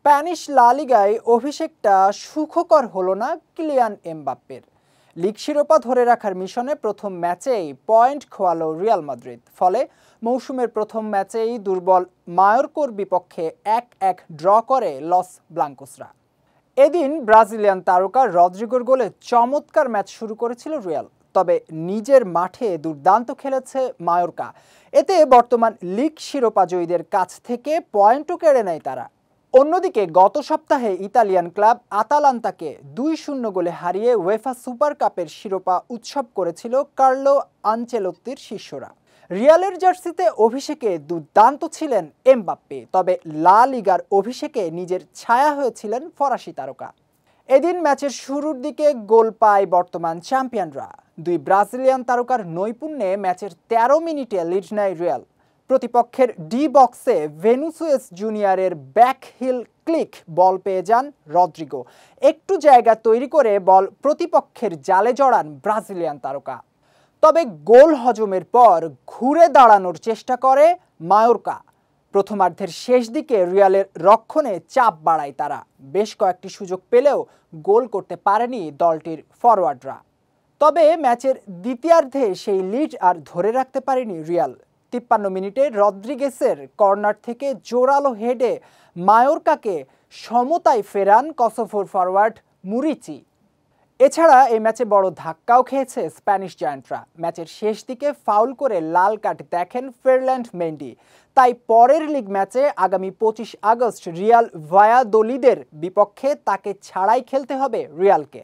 Spanish লা লিগায় অভিষেকটা সুখকর হলো না কিলিয়ান এমবাপ্পের। লিগ শিরোপা ধরে রাখার মিশনে প্রথম ম্যাচেই পয়েন্ট খোয়ালো রিয়াল মাদ্রিদ। ফলে মৌসুমের প্রথম ম্যাচেই দুর্বল মায়োর্কার বিপক্ষে 1-1 ড্র করে লস ব্লাঙ্কোসরা। এদিন ব্রাজিলিয়ান তারকা রদ্রিগোর গোলে চমৎকার ম্যাচ শুরু করেছিল রিয়াল, তবে নিজের মাঠে দুর্দান্ত খেলেছে মায়োর্কা। এতে বর্তমান লিগ শিরোপা জয়ীদের কাছ থেকে পয়েন্টও কেড়ে নেয় তারা। অন্যদিকে গত সপ্তাহে ইতালিয়ান ক্লাব আতালান্তাকে 2-0 গোলে হারিয়ে উয়েফা সুপার কাপের শিরোপা উৎসব করেছিল কার্লো আনচেলোত্তির শিষ্যরা। রিয়ালের জার্সিতে অভিষেকে দুর্দান্ত ছিলেন এমবাপ্পে, তবে লা লিগার অভিষেকে নিজের ছায়া হয়েছিলেন ফরাসি তারকা। এদিন ম্যাচের শুরুর দিকে গোল পায় বর্তমান চ্যাম্পিয়নরা। দুই ব্রাজিলিয়ান তারকার নৈপুণ্যে ম্যাচের 13 মিনিটে লিড নেয় রিয়াল। প্রতিপক্ষের ডি বক্সে ভেনিসিয়াস জুনিয়রের ব্যাক হিল ক্লিক বল পেয়ে যান রদ্রিগো। একটু জায়গা তৈরি করে বল প্রতিপক্ষের জালে জড়ান ব্রাজিলিয়ান তারকা। তবে গোল হজমের পর ঘুরে দাঁড়ানোর চেষ্টা করে মায়োর্কা। প্রথমার্ধের শেষ দিকে রিয়ালের রক্ষণে চাপ বাড়ায় তারা। বেশ কয়েকটি সুযোগ পেলেও গোল করতে পারেনি দলটির ফরওয়ার্ডরা। তবে ম্যাচের দ্বিতীয়ার্ধে সেই লিড আর ধরে রাখতে পারেনি রিয়াল। 53 মিনিটে রদ্রিগেসের কর্নার থেকে জোরালো হেডে মায়োর্কাকে সমতায় ফেরান কসোভোর ফরওয়ার্ড মুরিচি। এছাড়া এই ম্যাচে বড় ধাক্কাও খেয়েছে স্প্যানিশ জায়ান্টরা। ম্যাচের শেষ দিকে ফাউল করে লাল কার্ড দেখেন ফেরল্যান্ড মেন্ডি। তাই পরের লিগ ম্যাচে আগামী 25 আগস্ট রিয়াল ভায়াদোলিদের বিপক্ষে তাকে ছাড়াই খেলতে হবে রিয়ালকে।